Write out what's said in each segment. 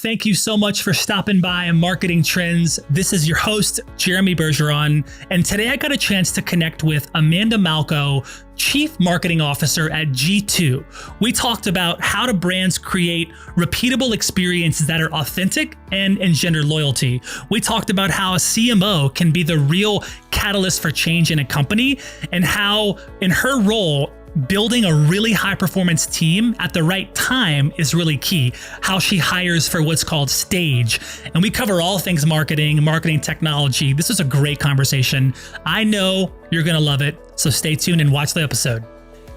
Thank you so much for stopping by Marketing Trends. This is your host, Jeremy Bergeron, and today I got a chance to connect with Amanda Malko, Chief Marketing Officer at G2. We talked about how do brands create repeatable experiences that are authentic and engender loyalty. We talked about how a CMO can be the real catalyst for change in a company, and how in her role, building a really high performance team at the right time is really key. How she hires for what's called stage. And we cover all things marketing, marketing technology. This is a great conversation. I know you're going to love it. So stay tuned and watch the episode.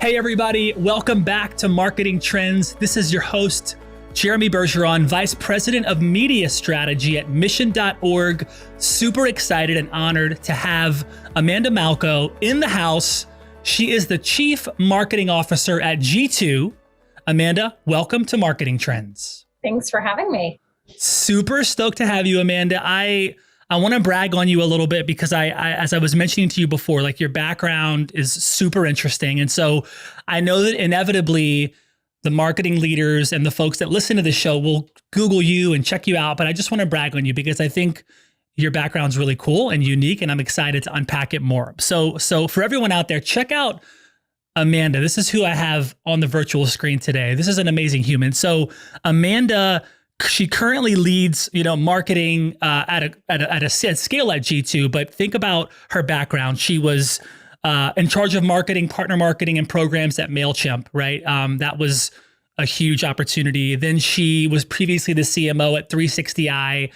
Hey everybody, welcome back to Marketing Trends. This is your host, Jeremy Bergeron, Vice President of Media Strategy at Mission.org. Super excited and honored to have Amanda Malko in the house. She is the Chief Marketing Officer at G2. Amanda, welcome to Marketing Trends. Thanks for having me. Super stoked to have you, Amanda. I want to brag on you a little bit because I as I was mentioning to you before, like your background is super interesting. And so I know that inevitably the marketing leaders and the folks that listen to the show will Google you and check you out. But I just want to brag on you because I think your background's really cool and unique, and I'm excited to unpack it more. So for everyone out there, check out Amanda. This is who I have on the virtual screen today. This is an amazing human. So Amanda, she currently leads, marketing at a scale at G2. But think about her background. She was in charge of marketing, partner marketing, and programs at MailChimp. Right, that was a huge opportunity. Then she was previously the CMO at 360i.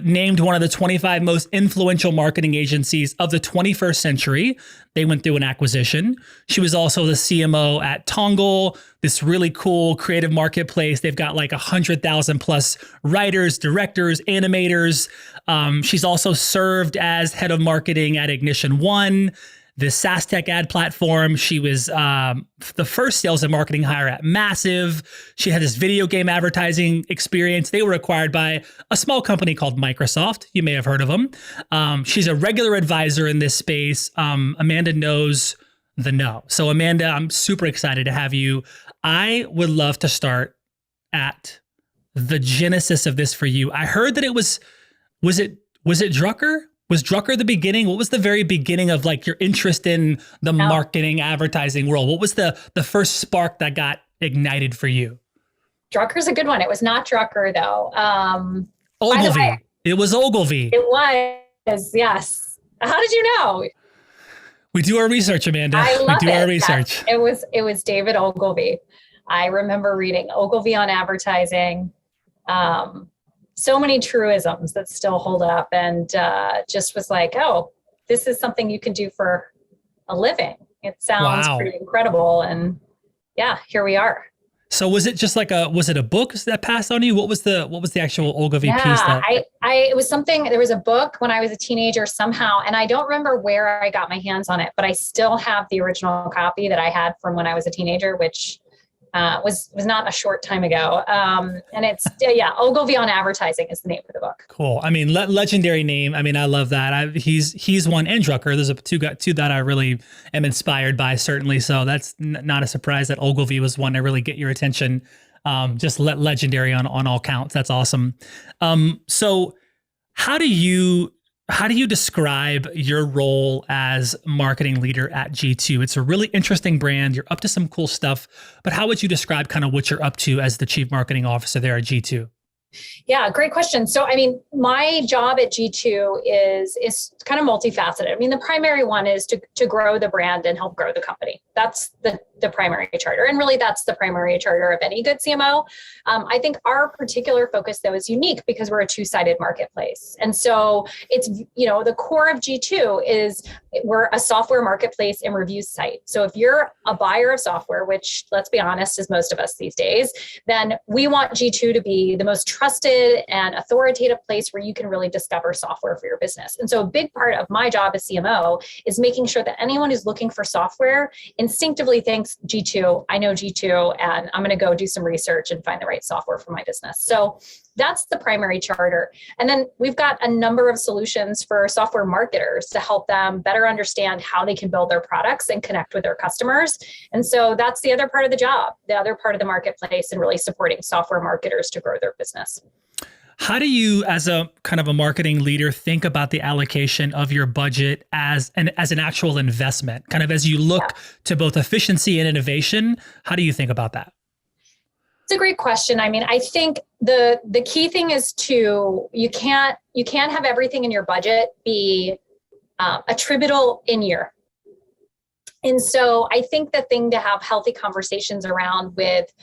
Named one of the 25 most influential marketing agencies of the 21st century. They went through an acquisition. She was also the CMO at Tongle, this really cool creative marketplace. They've got like 100,000 plus writers, directors, animators. She's also served as head of marketing at Ignition One, the SaaS tech ad platform. She was the first sales and marketing hire at Massive. She had this video game advertising experience. They were acquired by a small company called Microsoft. You may have heard of them. She's a regular advisor in this space. Amanda knows the know. So Amanda, I'm super excited to have you. I would love to start at the genesis of this for you. I heard that it was it Drucker? Was Drucker the beginning? What was the very beginning of like your interest in the marketing advertising world? What was the first spark that got ignited for you? Drucker's a good one. It was not Drucker though. Ogilvy. It was Ogilvy. It was, yes. How did you know? We do our research, Amanda. I love we do it. our research. Yes, it was David Ogilvy. I remember reading Ogilvy on advertising. So many truisms that still hold up, and just was like, oh, this is something you can do for a living. It sounds pretty incredible. And yeah, here we are. So was it just like was it a book that passed on you? What was the actual Ogilvy piece? It was something, there was a book when I was a teenager somehow, and I don't remember where I got my hands on it, but I still have the original copy that I had from when I was a teenager, which was not a short time ago. And it's, Ogilvy on Advertising is the name of the book. Cool. I mean, legendary name. I mean, I love that. He's one, and Drucker. There's two that I really am inspired by, certainly. So that's not a surprise that Ogilvy was one to really get your attention. Just legendary on all counts. That's awesome. So how do you describe your role as marketing leader at G2? It's a really interesting brand. You're up to some cool stuff, but how would you describe kind of what you're up to as the Chief Marketing Officer there at G2? Yeah, great question. So, I mean, my job at G2 is kind of multifaceted. I mean, the primary one is to grow the brand and help grow the company. That's the primary charter. And really, that's the primary charter of any good CMO. I think our particular focus, though, is unique because we're a two-sided marketplace. And so it's, the core of G2 is we're a software marketplace and reviews site. So if you're a buyer of software, which let's be honest, is most of us these days, then we want G2 to be the most trusted and authoritative place where you can really discover software for your business. And so a big part of my job as CMO is making sure that anyone who's looking for software instinctively thinks G2, I know G2, and I'm going to go do some research and find the right software for my business. So that's the primary charter. And then we've got a number of solutions for software marketers to help them better understand how they can build their products and connect with their customers. And so that's the other part of the job, the other part of the marketplace, and really supporting software marketers to grow their business. How do you, as a kind of a marketing leader, think about the allocation of your budget as an actual investment? Kind of as you Yeah. look to both efficiency and innovation, how do you think about that? It's a great question. I mean, I think the key thing is you can't have everything in your budget be attributable in year. And so I think the thing to have healthy conversations around with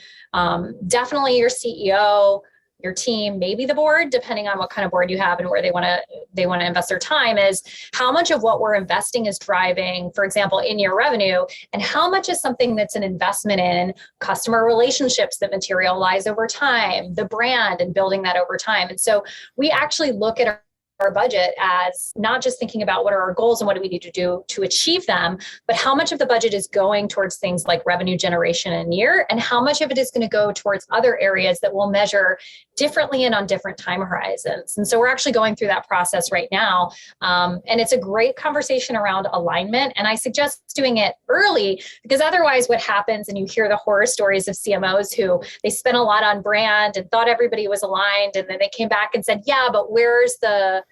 definitely your CEO, your team, maybe the board, depending on what kind of board you have and where they want to invest their time, is how much of what we're investing is driving, for example, in your revenue, and how much is something that's an investment in customer relationships that materialize over time, the brand and building that over time. And so we actually look at our budget as not just thinking about what are our goals and what do we need to do to achieve them, but how much of the budget is going towards things like revenue generation in a year, and how much of it is going to go towards other areas that we'll measure differently and on different time horizons. And so we're actually going through that process right now. And it's a great conversation around alignment. And I suggest doing it early, because otherwise what happens, and you hear the horror stories of CMOs who they spent a lot on brand and thought everybody was aligned. And then they came back and said, yeah, but where's the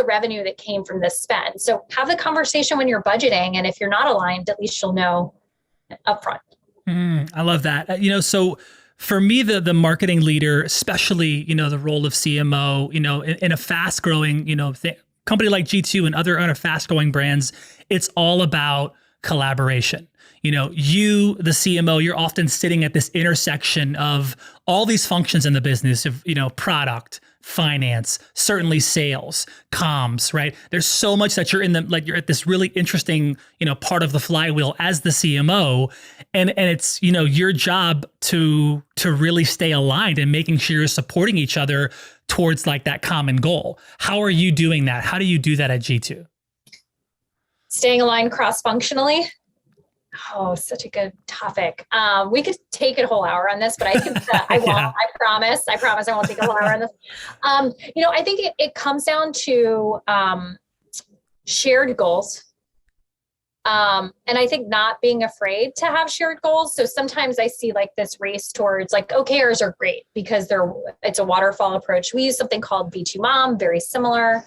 revenue that came from this spend? So have the conversation when you're budgeting. And if you're not aligned, at least you'll know upfront. I love that. So for me, the marketing leader, especially, the role of CMO, in a fast growing, company like G2 and other fast growing brands, it's all about collaboration. You, the CMO, you're often sitting at this intersection of all these functions in the business of, product, finance, certainly sales, comms, right? There's so much that you're you're at this really interesting, part of the flywheel as the CMO. And it's, your job to really stay aligned and making sure you're supporting each other towards like that common goal. How are you doing that? How do you do that at G2? Staying aligned cross-functionally. Oh, such a good topic. We could take a whole hour on this, but I won't. Yeah. I promise I won't take a whole hour on this. I think it comes down to shared goals. And I think not being afraid to have shared goals. So sometimes I see like this race towards like OKRs are great because it's a waterfall approach. We use something called V2MOM, very similar.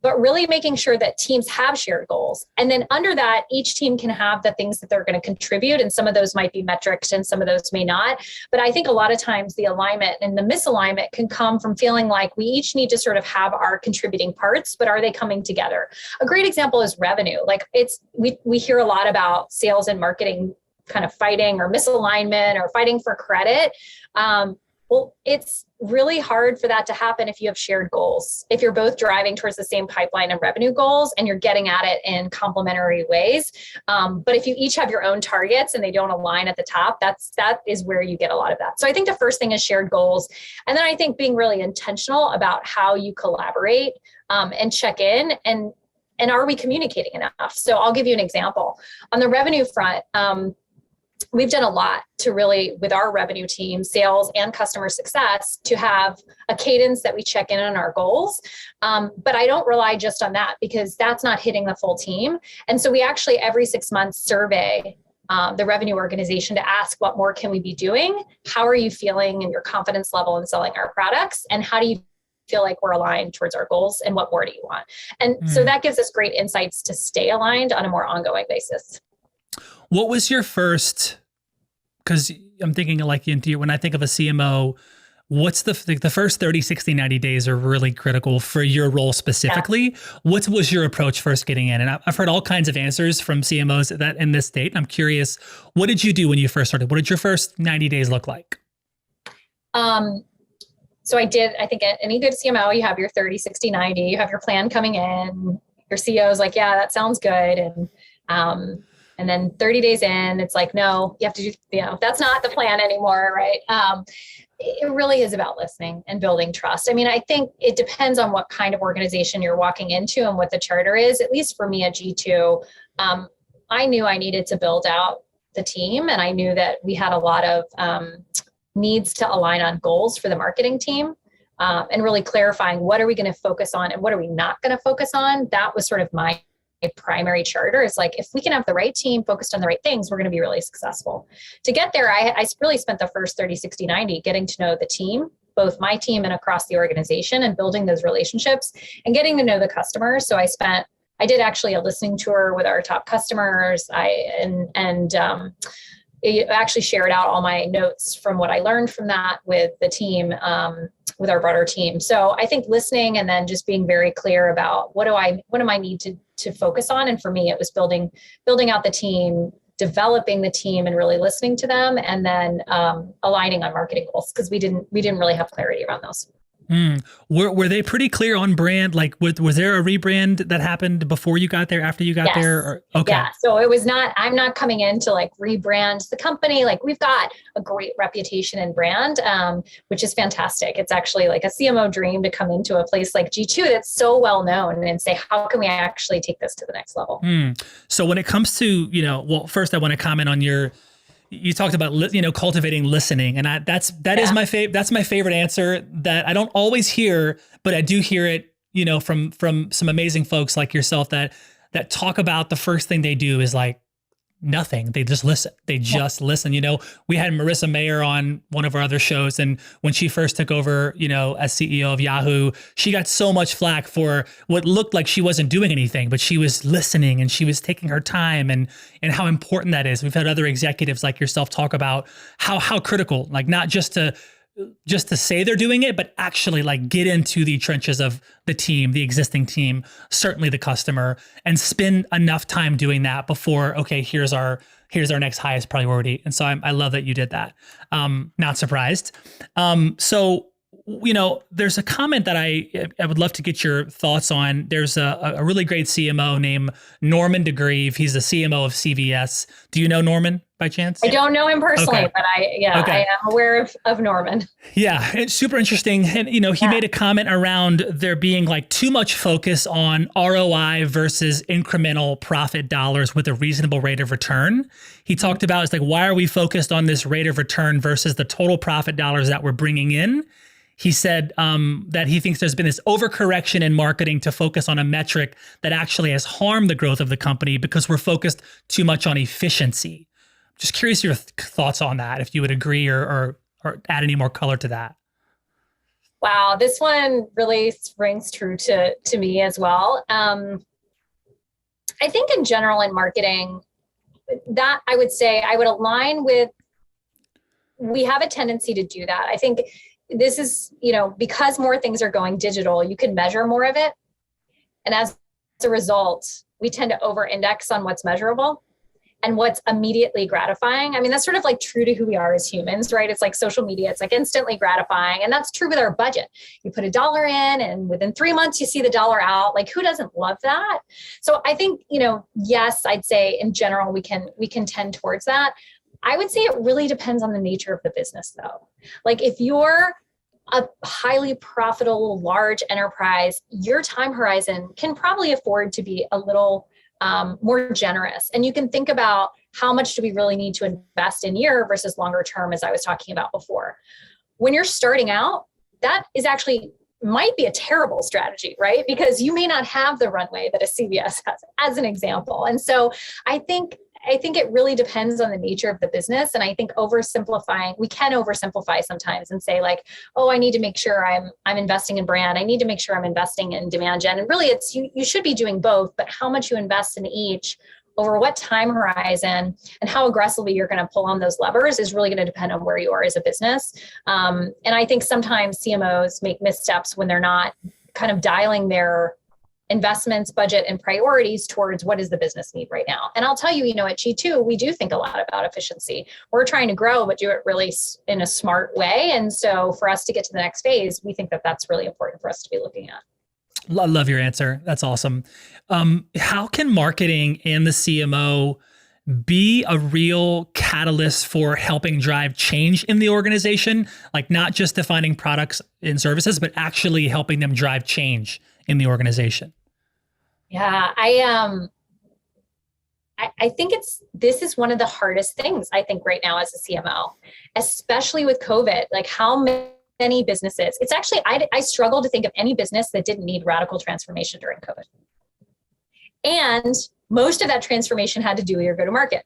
But really making sure that teams have shared goals. And then under that, each team can have the things that they're going to contribute. And some of those might be metrics and some of those may not. But I think a lot of times the alignment and the misalignment can come from feeling like we each need to sort of have our contributing parts, but are they coming together? A great example is revenue. Like we hear a lot about sales and marketing kind of fighting or misalignment or fighting for credit. Well, it's really hard for that to happen if you have shared goals. If you're both driving towards the same pipeline and revenue goals and you're getting at it in complementary ways. But if you each have your own targets and they don't align at the top, that is where you get a lot of that. So I think the first thing is shared goals. And then I think being really intentional about how you collaborate and check in and are we communicating enough? So I'll give you an example. On the revenue front, we've done a lot to really, with our revenue team, sales and customer success, to have a cadence that we check in on our goals. But I don't rely just on that because that's not hitting the full team. And so we actually every 6 months survey the revenue organization to ask what more can we be doing? How are you feeling and your confidence level in selling our products? And how do you feel like we're aligned towards our goals? And what more do you want? And so that gives us great insights to stay aligned on a more ongoing basis. What was your first, because I'm thinking like when I think of a CMO, what's the first 30, 60, 90 days are really critical for your role specifically. Yeah. What was your approach first getting in? And I've heard all kinds of answers from CMOs that in this state. I'm curious, what did you do when you first started? What did your first 90 days look like? So I think any good CMO, you have your 30, 60, 90, you have your plan coming in, your CEO is like, yeah, that sounds good. And then 30 days in, it's like, no, you have to do, that's not the plan anymore, right? It really is about listening and building trust. I mean, I think it depends on what kind of organization you're walking into and what the charter is. At least for me at G2, I knew I needed to build out the team, and I knew that we had a lot of needs to align on goals for the marketing team, and really clarifying what are we going to focus on and what are we not going to focus on. That was sort of my primary charter. Is like, if we can have the right team focused on the right things, we're going to be really successful. To get there, I really spent the first 30, 60, 90 getting to know the team, both my team and across the organization, and building those relationships and getting to know the customers. So I did actually a listening tour with our top customers. It actually shared out all my notes from what I learned from that with the team, with our broader team. So I think listening and then just being very clear about what do I need to focus on. And for me, it was building out the team, developing the team and really listening to them, and then aligning on marketing goals, because we didn't really have clarity around those. Were they pretty clear on brand? Like, was there a rebrand that happened before you got there, after you got there? Or, okay. Yeah. So it was not, I'm not coming in to like rebrand the company. Like, we've got a great reputation and brand, which is fantastic. It's actually like a CMO dream to come into a place like G2 that's so well known and say, how can we actually take this to the next level? So when it comes to, well, first I want to comment on you talked about, cultivating listening, and that is my favorite answer that I don't always hear, but I do hear it, from some amazing folks like yourself that talk about the first thing they do is like nothing. They just listen. Listen. We had Marissa Mayer on one of our other shows, and when she first took over, as CEO of Yahoo, she got so much flack for what looked like she wasn't doing anything, but she was listening and she was taking her time, and how important that is. We've had other executives like yourself talk about how critical, like not just to say they're doing it, but actually like get into the trenches of the team, the existing team, certainly the customer, and spend enough time doing that before, okay, here's our next highest priority. And so I love that you did that. Not surprised. So, there's a comment that I would love to get your thoughts on. There's a really great CMO named Norman DeGreve. He's the CMO of CVS. Do you know Norman by chance? I don't know him personally, okay. but I am aware of Norman. Yeah, it's super interesting. And, he made a comment around there being like too much focus on ROI versus incremental profit dollars with a reasonable rate of return. He talked about, it's like, why are we focused on this rate of return versus the total profit dollars that we're bringing in? He said that he thinks there's been this overcorrection in marketing to focus on a metric that actually has harmed the growth of the company because we're focused too much on efficiency. Just curious your thoughts on that, if you would agree or add any more color to that. Wow, this one really rings true to me as well. I think in general in marketing, that I would say I would align with, we have a tendency to do that. I think this is, because more things are going digital, you can measure more of it. And as a result, we tend to over-index on what's measurable and what's immediately gratifying. I mean, that's sort of like true to who we are as humans, right? It's like social media, it's like instantly gratifying. And that's true with our budget. You put $1 in and within 3 months, you see the dollar out. Like, who doesn't love that? So I think, yes, I'd say in general, we can tend towards that. I would say it really depends on the nature of the business though. Like, if you're a highly profitable, large enterprise, your time horizon can probably afford to be a little more generous. And you can think about how much do we really need to invest in year versus longer term, as I was talking about before. When you're starting out, that is actually might be a terrible strategy, right? Because you may not have the runway that a CVS has, as an example. And so I think it really depends on the nature of the business. And I think we can oversimplify sometimes and say like, oh, I need to make sure I'm investing in brand. I need to make sure I'm investing in demand gen. And really it's, you should be doing both, but how much you invest in each over what time horizon and how aggressively you're going to pull on those levers is really going to depend on where you are as a business. And I think sometimes CMOs make missteps when they're not kind of dialing their investments, budget, and priorities towards what does the business need right now. And I'll tell you, at G2, we do think a lot about efficiency. We're trying to grow, but do it really in a smart way. And so for us to get to the next phase, we think that that's really important for us to be looking at. I love your answer. That's awesome. How can marketing and the CMO be a real catalyst for helping drive change in the organization? Like not just defining products and services, but actually helping them drive change in the organization. Yeah, I think this is one of the hardest things I think right now as a CMO, especially with COVID, like how many businesses, it's actually, I struggle to think of any business that didn't need radical transformation during COVID. And most of that transformation had to do with your go-to-market,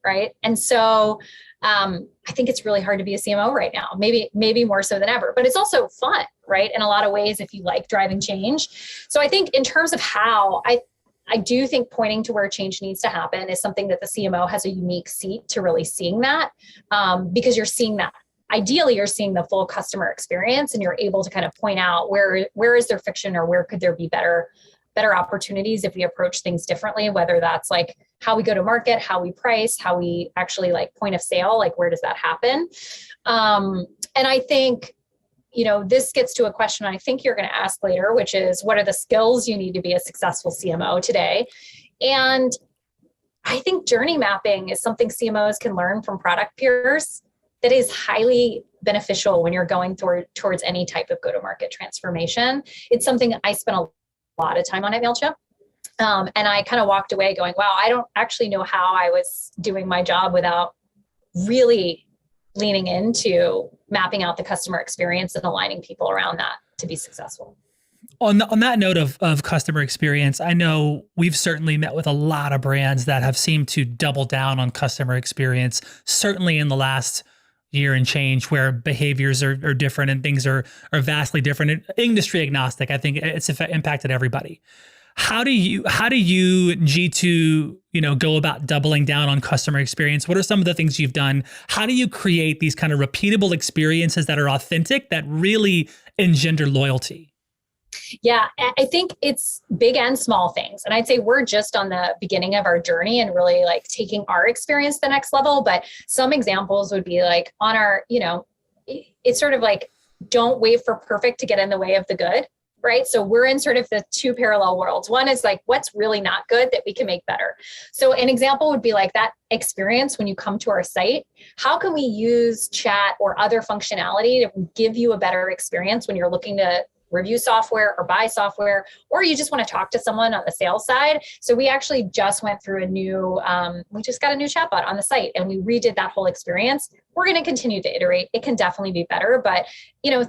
right? And so I think it's really hard to be a CMO right now, maybe more so than ever, but it's also fun, right? In a lot of ways, if you like driving change. So I think in terms of how I do think pointing to where change needs to happen is something that the CMO has a unique seat to really seeing that, because you're seeing that. Ideally, you're seeing the full customer experience and you're able to kind of point out where is there friction or where could there be better opportunities if we approach things differently, whether that's like how we go to market, how we price, how we actually like point of sale, like where does that happen? And I think, this gets to a question I think you're going to ask later, which is what are the skills you need to be a successful CMO today? And I think journey mapping is something CMOs can learn from product peers that is highly beneficial when you're going towards any type of go-to-market transformation. It's something I spent a lot of time on at MailChimp. And I kind of walked away going, wow, I don't actually know how I was doing my job without really leaning into mapping out the customer experience and aligning people around that to be successful. On that note of customer experience, I know we've certainly met with a lot of brands that have seemed to double down on customer experience, certainly in the last year and change, where behaviors are different and things are vastly different. Industry agnostic, I think it's impacted everybody. How do you G2, go about doubling down on customer experience? What are some of the things you've done? How do you create these kind of repeatable experiences that are authentic, that really engender loyalty? Yeah, I think it's big and small things. And I'd say we're just on the beginning of our journey and really like taking our experience to the next level. But some examples would be like on our, it's sort of like, don't wait for perfect to get in the way of the good, right? So we're in sort of the two parallel worlds. One is like, what's really not good that we can make better? So an example would be like that experience when you come to our site. How can we use chat or other functionality to give you a better experience when you're looking to review software or buy software, or you just want to talk to someone on the sales side? So we actually just went through we just got a new chatbot on the site and we redid that whole experience. We're going to continue to iterate. It can definitely be better, but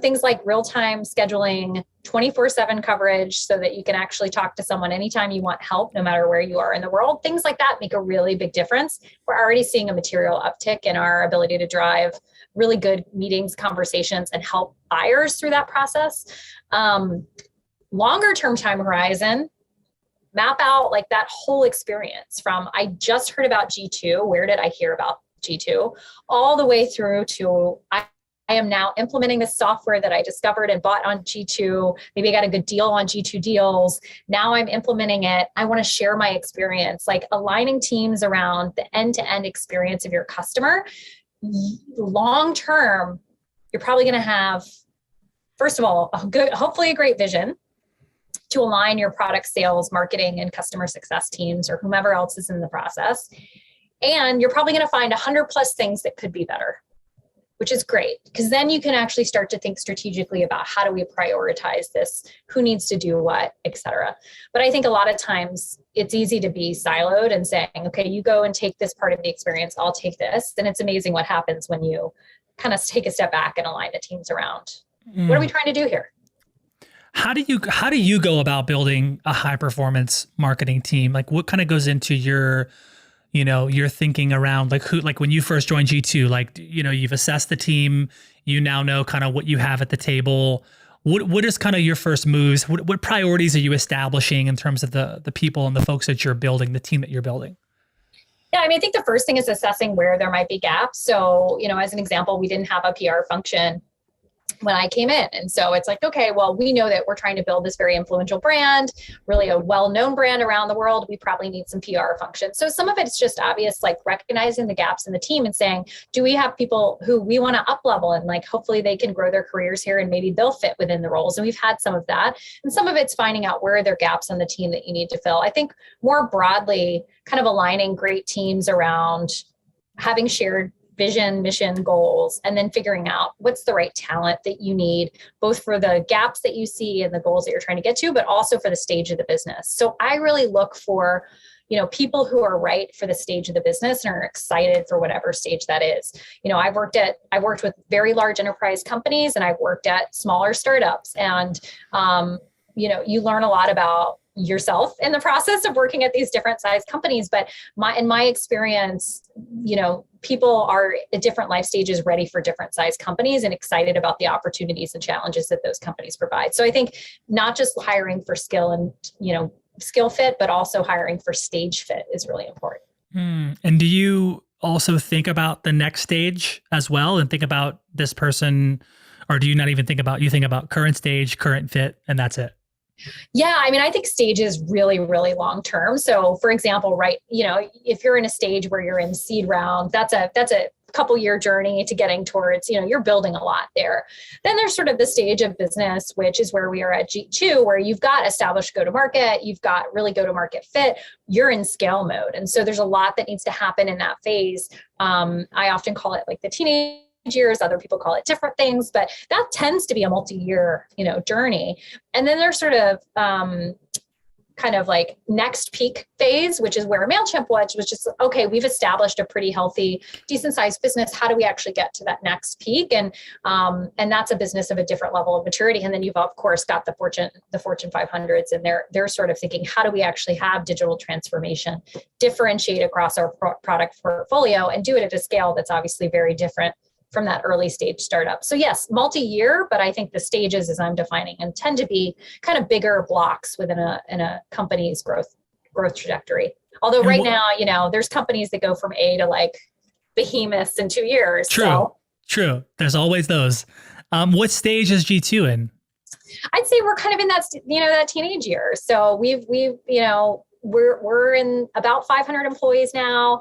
things like real-time scheduling, 24/7 coverage so that you can actually talk to someone anytime you want help, no matter where you are in the world. Things like that make a really big difference. We're already seeing a material uptick in our ability to drive really good meetings, conversations, and help buyers through that process. Longer term time horizon, map out like that whole experience from I just heard about G2, where did I hear about G2, all the way through to I am now implementing the software that I discovered and bought on G2. Maybe I got a good deal on G2 deals. Now I'm implementing it. I want to share my experience, like aligning teams around the end-to-end experience of your customer. Long term, you're probably going to have, first of all, hopefully a great vision to align your product sales, marketing, and customer success teams or whomever else is in the process. And you're probably going to find 100 plus things that could be better, which is great, because then you can actually start to think strategically about how do we prioritize this, who needs to do what, et cetera. But I think a lot of times it's easy to be siloed and saying, okay, you go and take this part of the experience, I'll take this. And it's amazing what happens when you kind of take a step back and align the teams around. What are we trying to do here? How do you go about building a high performance marketing team? Like what kind of goes into your thinking around like when you first joined G2, you've assessed the team, you now know kind of what you have at the table. What is kind of your first moves? What priorities are you establishing in terms of the people and the folks that you're building, the team that you're building? Yeah, I think the first thing is assessing where there might be gaps. So, as an example, we didn't have a PR function when I came in. And so it's like, okay, well, we know that we're trying to build this very influential brand, really a well-known brand around the world. We probably need some PR function. So some of it's just obvious, like recognizing the gaps in the team and saying, do we have people who we want to up level and like, hopefully they can grow their careers here and maybe they'll fit within the roles. And we've had some of that. And some of it's finding out where are there gaps on the team that you need to fill. I think more broadly, kind of aligning great teams around having shared vision, mission, goals, and then figuring out what's the right talent that you need, both for the gaps that you see and the goals that you're trying to get to, but also for the stage of the business. So I really look for, people who are right for the stage of the business and are excited for whatever stage that is. I've worked with very large enterprise companies and I've worked at smaller startups, and you learn a lot about yourself in the process of working at these different size companies. But in my experience, people are at different life stages ready for different size companies and excited about the opportunities and challenges that those companies provide. So I think not just hiring for skill and, skill fit, but also hiring for stage fit is really important. And do you also think about the next stage as well and think about this person, or do you not even think about current stage, current fit, and that's it? Yeah, I mean, I think stage is really, really long term. So for example, right, if you're in a stage where you're in seed round, that's a couple year journey to getting towards, you're building a lot there. Then there's sort of the stage of business, which is where we are at G2, where you've got established go-to-market, you've got really go-to-market fit, you're in scale mode. And so there's a lot that needs to happen in that phase. I often call it like the teenage years, other people call it different things, but that tends to be a multi-year, journey. And then there's sort of kind of like next peak phase, which is where MailChimp was just, okay, we've established a pretty healthy, decent sized business. How do we actually get to that next peak? And that's a business of a different level of maturity. And then you've of course got the Fortune 500s, and they're sort of thinking, how do we actually have digital transformation, differentiate across our product portfolio, and do it at a scale that's obviously very different from that early stage startup. So yes, multi-year, but I think the stages, as I'm defining, and tend to be kind of bigger blocks within a company's growth trajectory. Although right now, there's companies that go from A to like behemoths in 2 years. True. There's always those. What stage is G2 in? I'd say we're kind of in that, that teenage year. So we're in about 500 employees now.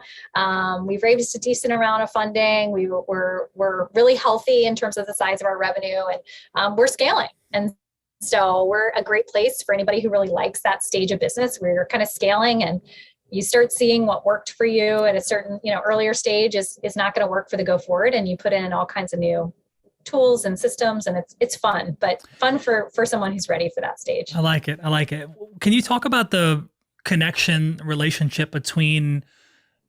We've raised a decent amount of funding. We're really healthy in terms of the size of our revenue, and we're scaling. And so we're a great place for anybody who really likes that stage of business where you're kind of scaling and you start seeing what worked for you at a certain, earlier stage is not going to work for the go forward. And you put in all kinds of new tools and systems, and it's fun, but fun for someone who's ready for that stage. I like it. Can you talk about the connection relationship between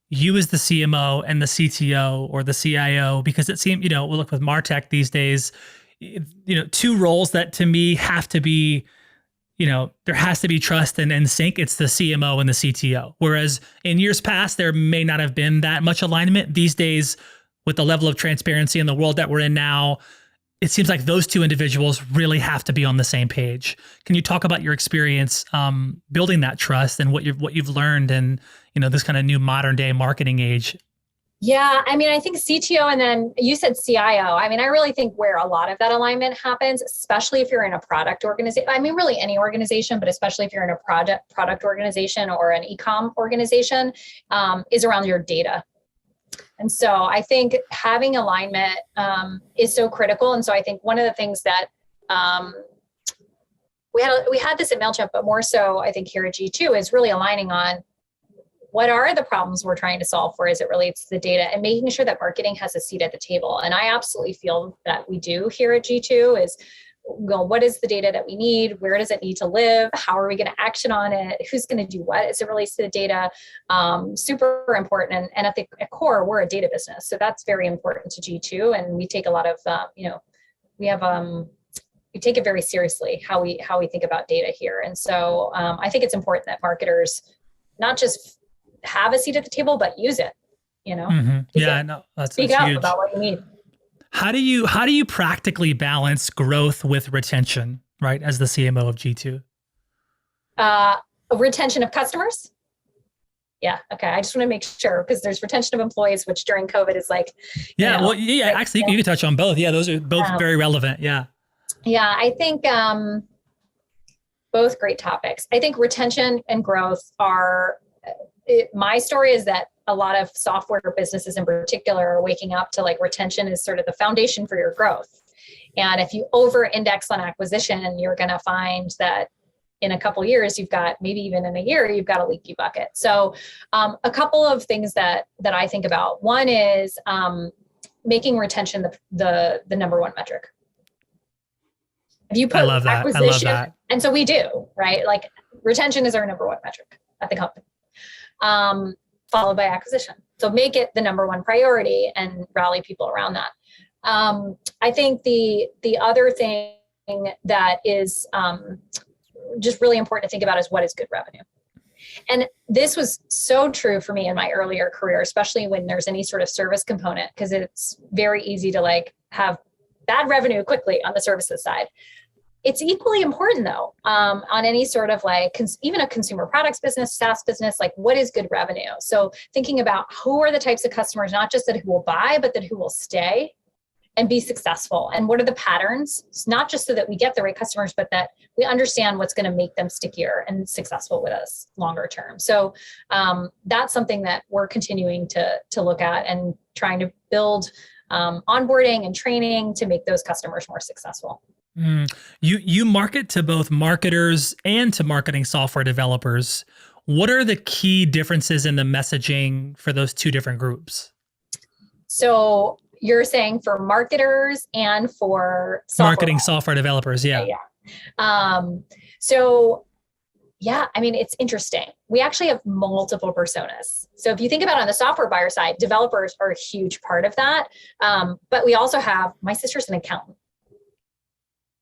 you as the CMO and the CTO or the CIO? Because it seems, we'll look with MarTech these days, two roles that to me have to be, there has to be trust and sync. It's the CMO and the CTO. Whereas in years past, there may not have been that much alignment. These days, with the level of transparency in the world that we're in now, it seems like those two individuals really have to be on the same page. Can you talk about your experience building that trust and what you've learned in this kind of new modern day marketing age? Yeah, I mean, I think CTO, and then you said CIO. I mean, I really think where a lot of that alignment happens, especially if you're in a product organization. I mean, really any organization, but especially if you're in a product organization or an e-com organization, is around your data. And so I think having alignment is so critical. And so I think one of the things that we had this at MailChimp, but more so I think here at G2 is really aligning on what are the problems we're trying to solve for as it relates to the data, and making sure that marketing has a seat at the table. And I absolutely feel that we do here at G2 is, what is the data that we need? Where does it need to live? How are we going to action on it? Who's going to do what as it relates to the data? Super important. And at the core, we're a data business. So that's very important to G2. And we take a lot of, we take it very seriously, how we think about data here. And so I think it's important that marketers not just have a seat at the table, but use it, Mm-hmm. Yeah, no, that's speak up about what you need. How do you practically balance growth with retention, right? As the CMO of G2? Retention of customers? Yeah. Okay. I just want to make sure, because there's retention of employees, which during COVID is like, actually you can touch on both. Yeah. Those are both very relevant. Yeah. Yeah. I think, both great topics. I think retention and growth my story is that a lot of software businesses in particular are waking up to like retention is sort of the foundation for your growth. And if you over index on acquisition, you're going to find that in a couple of years, you've got, maybe even in a year, you've got a leaky bucket. So a couple of things that I think about. One is making retention the number one metric. If you put I love that. And so we do, right? Like retention is our number one metric at the company. Followed by acquisition. So make it the number one priority and rally people around that. I think the other thing that is just really important to think about is what is good revenue. And this was so true for me in my earlier career, especially when there's any sort of service component, because it's very easy to like have bad revenue quickly on the services side. It's equally important though, on any sort of like, even a consumer products business, SaaS business, like what is good revenue? So thinking about who are the types of customers, not just that who will buy, but that who will stay and be successful. And what are the patterns? It's not just so that we get the right customers, but that we understand what's going to make them stickier and successful with us longer term. So that's something that we're continuing to look at and trying to build onboarding and training to make those customers more successful. You market to both marketers and to marketing software developers. What are the key differences in the messaging for those two different groups? So you're saying for marketers and for marketing software developers. Yeah. So yeah, I mean, it's interesting. We actually have multiple personas. So if you think about it on the software buyer side, developers are a huge part of that. But we also have, my sister's an accountant.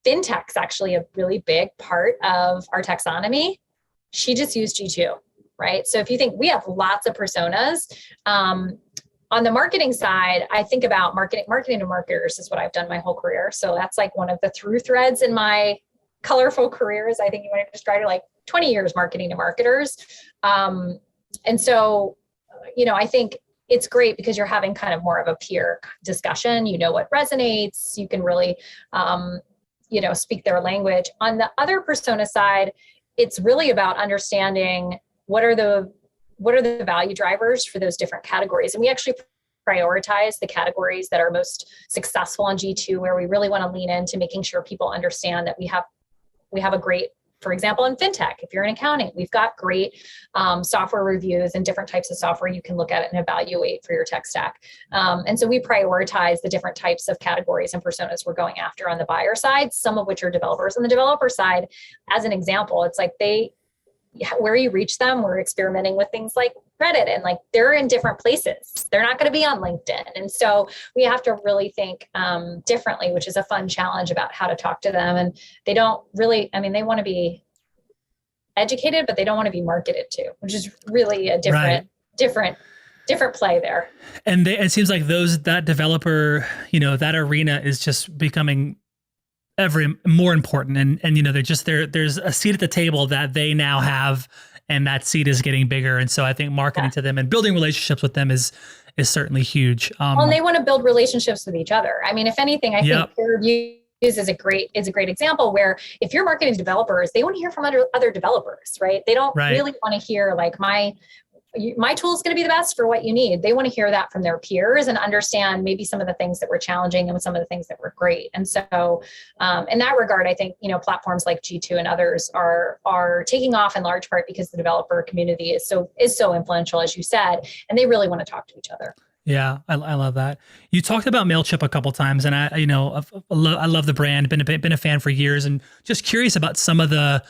Fintech's actually a really big part of our taxonomy. She just used G2, right? So if you think we have lots of personas, on the marketing side, I think about marketing to marketers is what I've done my whole career. So that's like one of the through threads in my colorful careers. I think you might have described it like 20 years marketing to marketers. And so, I think it's great because you're having kind of more of a peer discussion. You know what resonates. You can really, speak their language. On the other persona side, it's really about understanding what are the value drivers for those different categories. And we actually prioritize the categories that are most successful on G2, where we really want to lean into making sure people understand that we have a great, for example, in fintech, if you're in accounting, we've got great software reviews and different types of software you can look at and evaluate for your tech stack. And so we prioritize the different types of categories and personas we're going after on the buyer side, some of which are developers. On the developer side, as an example, it's like where you reach them, we're experimenting with things like Reddit, and like they're in different places. They're not going to be on LinkedIn. And so we have to really think differently, which is a fun challenge about how to talk to them. And they don't really, they want to be educated, but they don't want to be marketed to, which is really a different play there. And it seems like that developer, that arena is just becoming ever more important, and there's a seat at the table that they now have, and that seat is getting bigger. And so I think marketing to them and building relationships with them is certainly huge. And they want to build relationships with each other. If anything, I think peer reviews is a great example where if you're marketing to developers, they want to hear from other developers, right? They don't really want to hear like my tool is going to be the best for what you need. They want to hear that from their peers and understand maybe some of the things that were challenging and some of the things that were great. And so in that regard, I think, platforms like G2 and others are taking off in large part because the developer community is so influential, as you said, and they really want to talk to each other. Yeah, I love that. You talked about Mailchimp a couple of times, and I love the brand, been a fan for years, and just curious about some of the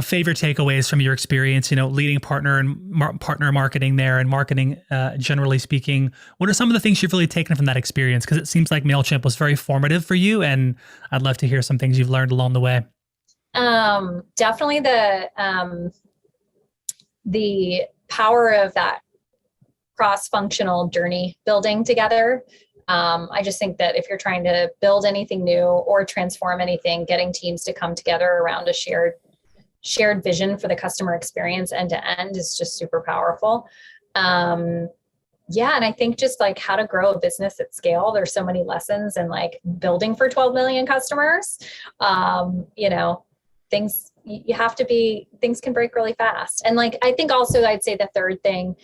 favorite takeaways from your experience, leading partner and partner marketing there and marketing, generally speaking. What are some of the things you've really taken from that experience? Because it seems like Mailchimp was very formative for you, and I'd love to hear some things you've learned along the way. Definitely the power of that cross-functional journey building together. I just think that if you're trying to build anything new or transform anything, getting teams to come together around a shared vision for the customer experience end to end is just super powerful. And I think just like how to grow a business at scale, there's so many lessons in like building for 12 million customers. Things can break really fast. And like, I think also I'd say the third thing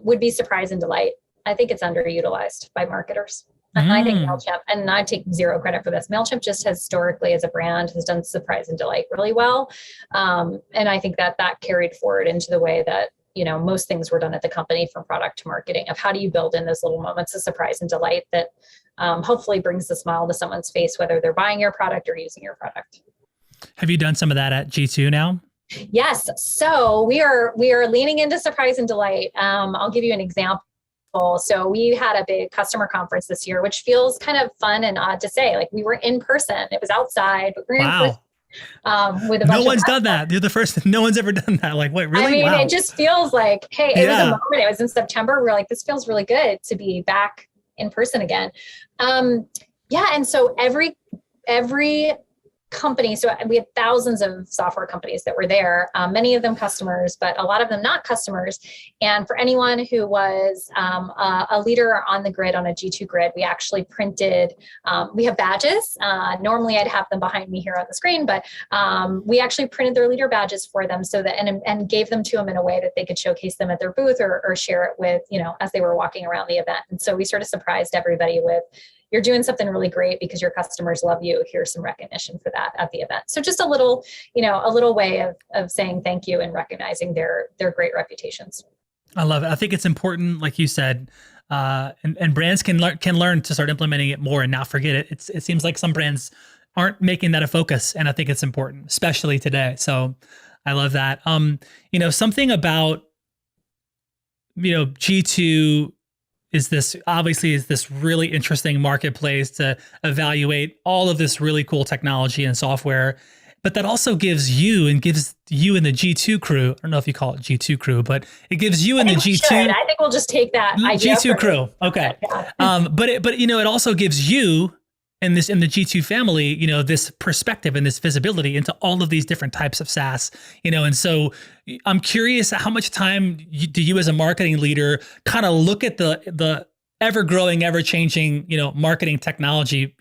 would be surprise and delight. I think it's underutilized by marketers. And I think Mailchimp, and I take zero credit for this, Mailchimp just historically as a brand has done surprise and delight really well. And I think that carried forward into the way that, most things were done at the company from product to marketing, of how do you build in those little moments of surprise and delight that hopefully brings a smile to someone's face, whether they're buying your product or using your product. Have you done some of that at G2 now? Yes. So we are leaning into surprise and delight. I'll give you an example. So we had a big customer conference this year, which feels kind of fun and odd to say. Like we were in person. It was outside, but we were in person. with a bunch No of one's done that. You're the first. No one's ever done that. Like, wait, really? I mean, Wow. it just feels like, hey, it was a Yeah. moment. It was in September. We were like, this feels really good to be back in person again. Yeah. And so every company, so we had thousands of software companies that were there, many of them customers, but a lot of them not customers. And for anyone who was a leader on the grid, on a G2 grid, we actually printed, we have badges. Normally I'd have them behind me here on the screen, but we actually printed their leader badges for them so that, and gave them to them in a way that they could showcase them at their booth or share it with, as they were walking around the event. And so we sort of surprised everybody with, you're doing something really great because your customers love you. Here's some recognition for that at the event. So just a little way of saying thank you and recognizing their great reputations. I love it. I think it's important, like you said, and brands can learn to start implementing it more and not forget it. It seems like some brands aren't making that a focus, and I think it's important, especially today. So I love that. Something about G2 is this really interesting marketplace to evaluate all of this really cool technology and software, but that also gives you and the G2 crew, I don't know if you call it G2 crew, but it gives you and the G2. I think we'll just take that idea. G2 crew. Okay. Yeah. But it also gives you in the G2 family, this perspective and this visibility into all of these different types of SaaS, and so I'm curious, how much time do you as a marketing leader kind of look at the ever growing, ever changing, marketing technology,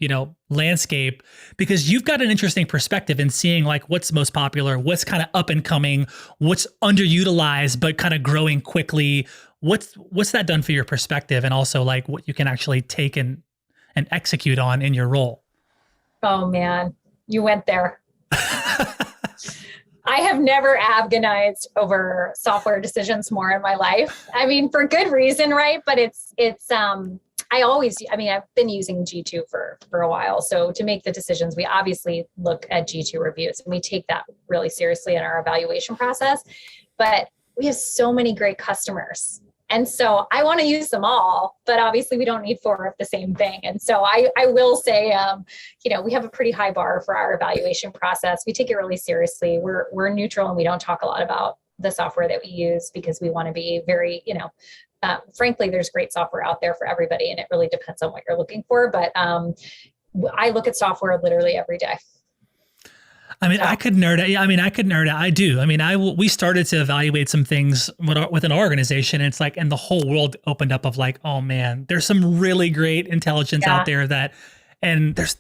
landscape, because you've got an interesting perspective in seeing like what's most popular, what's kind of up and coming, what's underutilized, but kind of growing quickly. What's that done for your perspective, and also like what you can actually take and execute on in your role? Oh man, you went there. I have never agonized over software decisions more in my life. I mean, for good reason, right? But I've been using G2 for a while. So to make the decisions, we obviously look at G2 reviews, and we take that really seriously in our evaluation process. But we have so many great customers. And so I want to use them all, but obviously we don't need 4 of the same thing. And so I will say, we have a pretty high bar for our evaluation process. We take it really seriously. We're neutral, and we don't talk a lot about the software that we use because we want to be very, frankly, there's great software out there for everybody, and it really depends on what you're looking for. But I look at software literally every day. I mean, I could nerd out. I do. I mean, we started to evaluate some things within our organization. And it's like, and the whole world opened up of like, oh man, there's some really great intelligence out there and there's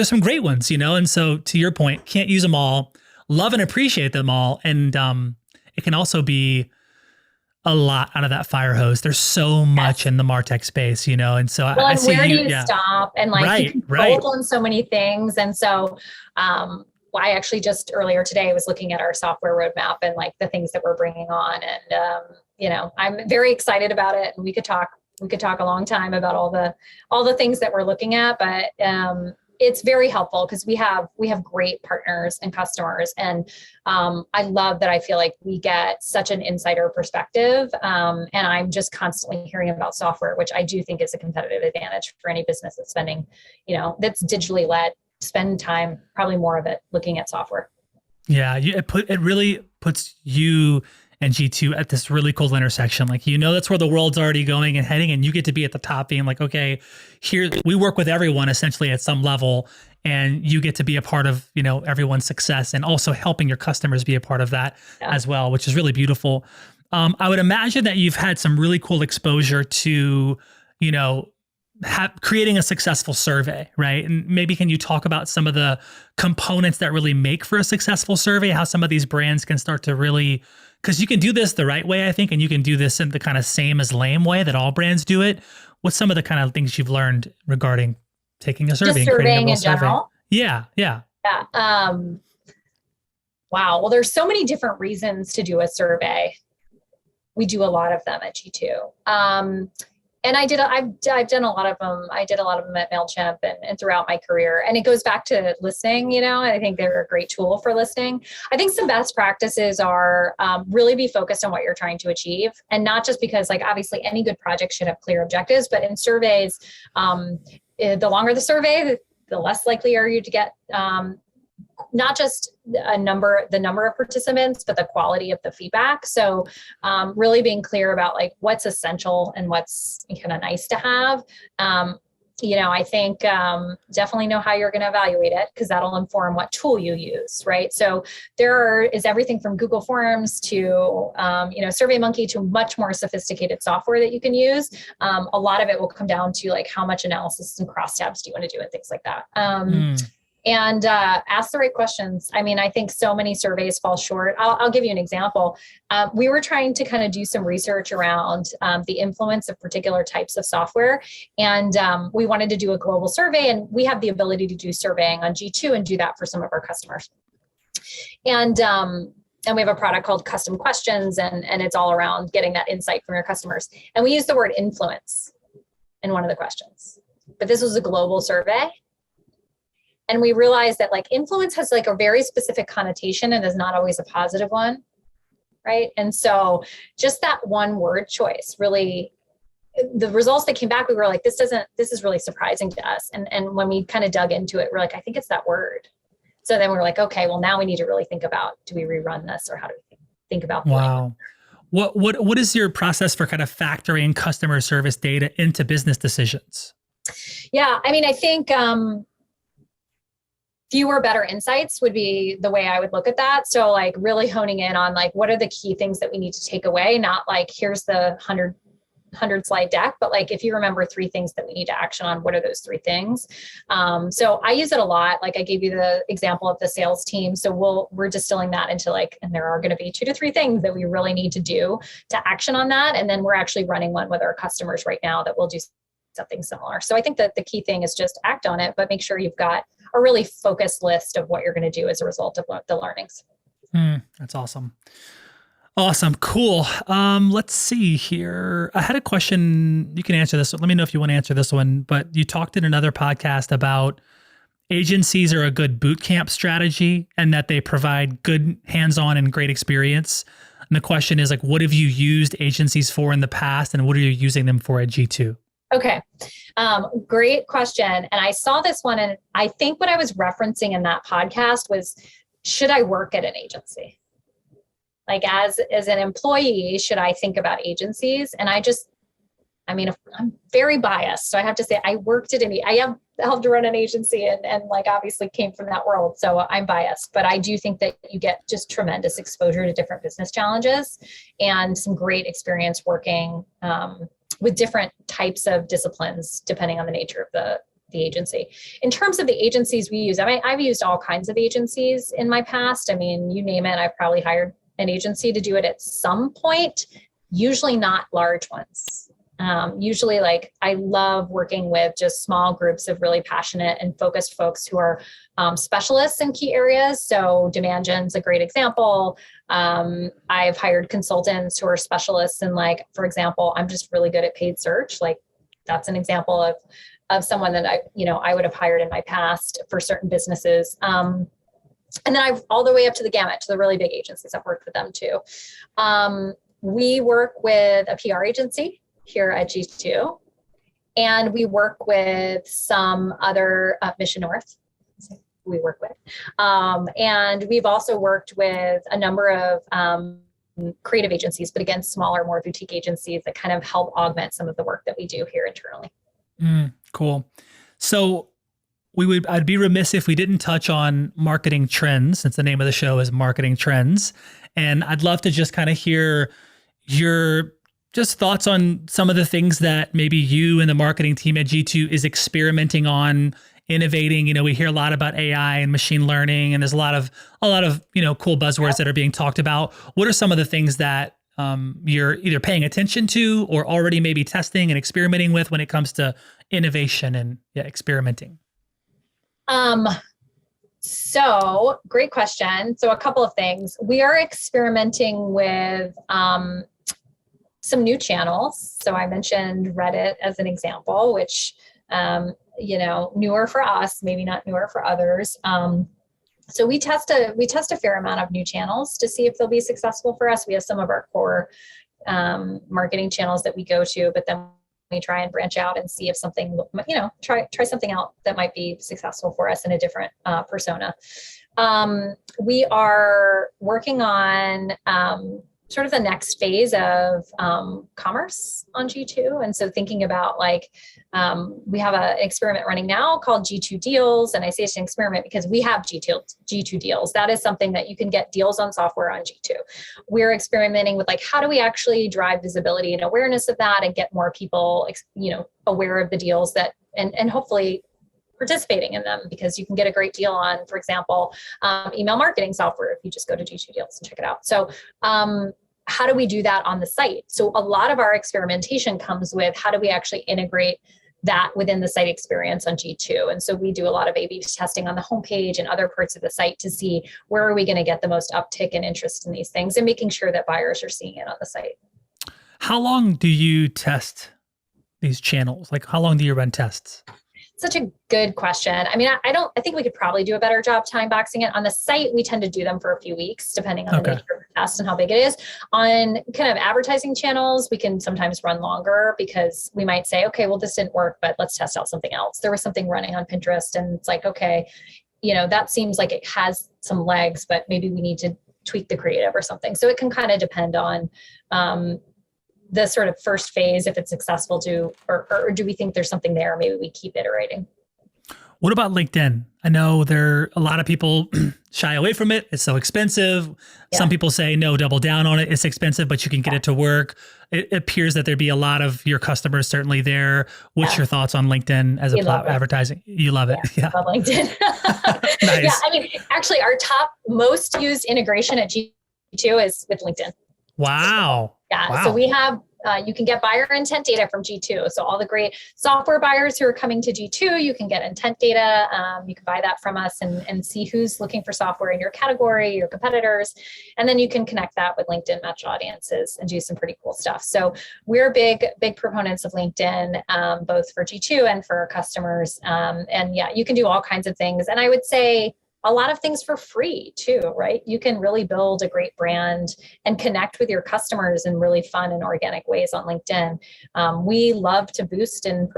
some great ones, And so to your point, can't use them all, love and appreciate them all. And it can also be a lot out of that fire hose. There's so much in the MarTech space, and so I see where do you stop? And like you can build on so many things. And so I actually just earlier today was looking at our software roadmap and like the things that we're bringing on. And I'm very excited about it. And we could talk a long time about all the things that we're looking at, but it's very helpful because we have great partners and customers. And I love that I feel like we get such an insider perspective. And I'm just constantly hearing about software, which I do think is a competitive advantage for any business that's spending, that's digitally led, spend time, probably more of it, looking at software. Yeah, it really puts you and G2 at this really cool intersection. Like, that's where the world's already going and heading, and you get to be at the top being like, okay, here we work with everyone essentially at some level, and you get to be a part of, everyone's success, and also helping your customers be a part of that as well, which is really beautiful. I would imagine that you've had some really cool exposure to, creating a successful survey, right? And maybe can you talk about some of the components that really make for a successful survey, how some of these brands can start to really, because you can do this the right way, I think, and you can do this in the kind of same as lame way that all brands do it. What's some of the kind of things you've learned regarding taking a survey and creating a survey? General? Yeah. Wow. Well, there's so many different reasons to do a survey. We do a lot of them at G2. And I've done a lot of them. I did a lot of them at MailChimp and throughout my career. And it goes back to listening, and I think they're a great tool for listening. I think some best practices are really be focused on what you're trying to achieve, and not just because like obviously any good project should have clear objectives, but in surveys, the longer the survey, the less likely are you to get not just the number of participants, but the quality of the feedback. So really being clear about like what's essential and what's kind of nice to have. I think definitely know how you're going to evaluate it, because that'll inform what tool you use, right? So is everything from Google Forms to, SurveyMonkey to much more sophisticated software that you can use. A lot of it will come down to like how much analysis and crosstabs do you want to do and things like that. And ask the right questions. I mean, I think so many surveys fall short. I'll give you an example. We were trying to kind of do some research around the influence of particular types of software. And we wanted to do a global survey, and we have the ability to do surveying on G2 and do that for some of our customers. And we have a product called Custom Questions, and it's all around getting that insight from your customers. And we use the word influence in one of the questions, but this was a global survey. And we realized that like influence has like a very specific connotation and is not always a positive one, right? And so just that one word choice, really, the results that came back, we were like, this is really surprising to us. And when we kind of dug into it, we're like, I think it's that word. So then we were like, okay, well now we need to really think about, do we rerun this, or how do we think about the Wow. What is your process for kind of factoring customer service data into business decisions? Yeah, I mean, I think fewer, better insights would be the way I would look at that. So like really honing in on like, what are the key things that we need to take away? Not like, here's the 100 slide deck, but like, if you remember 3 things that we need to action on, what are those 3 things? So I use it a lot. Like I gave you the example of the sales team. So we're distilling that into like, and there are going to be 2 to 3 things that we really need to do to action on that. And then we're actually running one with our customers right now that will do something similar. So I think that the key thing is just act on it, but make sure you've got a really focused list of what you're going to do as a result of the learnings. That's awesome. Awesome. Cool. Let's see here. I had a question. You can answer this. Let me know if you want to answer this one, but you talked in another podcast about agencies are a good boot camp strategy and that they provide good hands-on and great experience. And the question is like, what have you used agencies for in the past and what are you using them for at G2? Okay. Great question. And I saw this one, and I think what I was referencing in that podcast was, should I work at an agency? Like as an employee, should I think about agencies? And I'm very biased. So I have to say I have helped run an agency and like obviously came from that world. So I'm biased, but I do think that you get just tremendous exposure to different business challenges and some great experience working, with different types of disciplines, depending on the nature of the agency. In terms of the agencies we use, I've used all kinds of agencies in my past. I mean, you name it, I've probably hired an agency to do it at some point, usually not large ones. Usually like I love working with just small groups of really passionate and focused folks who are specialists in key areas. So demand gen's a great example. I've hired consultants who are specialists in like, for example, I'm just really good at paid search. Like that's an example of someone that I would have hired in my past for certain businesses. And then I've all the way up to the gamut to the really big agencies. I've worked with them too. We work with a PR agency here at G2, and we work with some other Mission North we work with. And we've also worked with a number of creative agencies, but again, smaller, more boutique agencies that kind of help augment some of the work that we do here internally. Cool. So I'd be remiss if we didn't touch on marketing trends, since the name of the show is Marketing Trends. And I'd love to just kind of hear your just thoughts on some of the things that maybe you and the marketing team at G2 is experimenting on, innovating. We hear a lot about AI and machine learning, and there's a lot of cool buzzwords that are being talked about. What are some of the things that you're either paying attention to or already maybe testing and experimenting with when it comes to innovation and experimenting? So great question. So a couple of things. We are experimenting with some new channels. So I mentioned Reddit as an example, which, newer for us, maybe not newer for others. So we test a fair amount of new channels to see if they'll be successful for us. We have some of our core marketing channels that we go to, but then we try and branch out and see if something, try something out that might be successful for us in a different persona. We are working on sort of the next phase of commerce on G2. And so thinking about like, we have an experiment running now called G2 Deals. And I say it's an experiment because we have G2 Deals. That is something that you can get deals on software on G2. We're experimenting with like, how do we actually drive visibility and awareness of that and get more people, aware of the deals that, and hopefully participating in them, because you can get a great deal on, for example, email marketing software if you just go to G2 Deals and check it out. So how do we do that on the site? So a lot of our experimentation comes with how do we actually integrate that within the site experience on G2. And so we do a lot of A/B testing on the homepage and other parts of the site to see where are we going to get the most uptick and interest in these things and making sure that buyers are seeing it on the site. How long do you test these channels? Like how long do you run tests? Such a good question. I mean, I think we could probably do a better job time boxing it. On the site, we tend to do them for a few weeks, depending on the nature of the test and how big it is. On kind of advertising channels, we can sometimes run longer because we might say, okay, well, this didn't work, but let's test out something else. There was something running on Pinterest and it's like, okay, that seems like it has some legs, but maybe we need to tweak the creative or something. So it can kind of depend on the sort of first phase, if it's successful or do we think there's something there? Maybe we keep iterating. What about LinkedIn? I know a lot of people shy away from it. It's so expensive. Yeah. Some people say, no, double down on it. It's expensive, but you can get it to work. It appears that there'd be a lot of your customers certainly there. What's your thoughts on LinkedIn as a advertising? You love it. Yeah. I love LinkedIn. Nice. Yeah. I mean, actually our top most used integration at G2 is with LinkedIn. Wow. Yeah. Wow. So we have, you can get buyer intent data from G2. So all the great software buyers who are coming to G2, you can get intent data. You can buy that from us and see who's looking for software in your category, your competitors. And then you can connect that with LinkedIn match audiences and do some pretty cool stuff. So we're big proponents of LinkedIn, both for G2 and for our customers. And yeah, you can do all kinds of things. And I would say, a lot of things for free too, right? You can really build a great brand and connect with your customers in really fun and organic ways on LinkedIn. We love to boost and,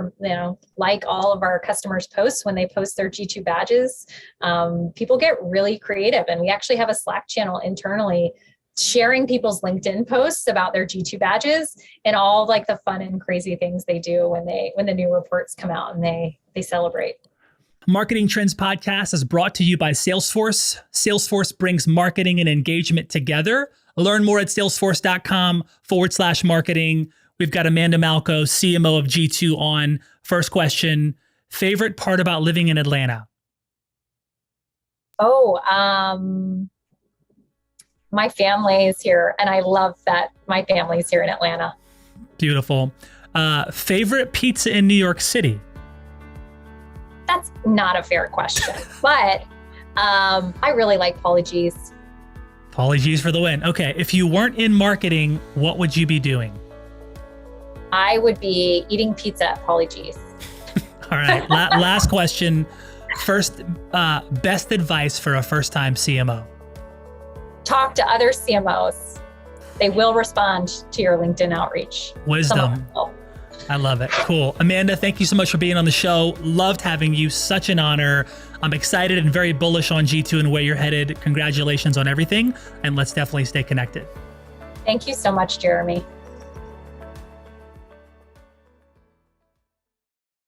like all of our customers' posts when they post their G2 badges. People get really creative, and we actually have a Slack channel internally sharing people's LinkedIn posts about their G2 badges and all like the fun and crazy things they do when the new reports come out and they celebrate. Marketing Trends Podcast is brought to you by Salesforce. Salesforce brings marketing and engagement together. Learn more at salesforce.com/marketing. We've got Amanda Malko, CMO of G2 on. First question, favorite part about living in Atlanta? My family is here, and I love that my family's here in Atlanta. Beautiful. Favorite pizza in New York City? That's not a fair question, but I really like Pauly G's. Pauly G's for the win. Okay, if you weren't in marketing, what would you be doing? I would be eating pizza at Pauly G's. All right, last question. First, best advice for a first-time CMO? Talk to other CMOs. They will respond to your LinkedIn outreach. Wisdom. I love it. Cool. Amanda, thank you so much for being on the show. Loved having you. Such an honor. I'm excited and very bullish on G2 and where you're headed. Congratulations on everything. And let's definitely stay connected. Thank you so much, Jeremy.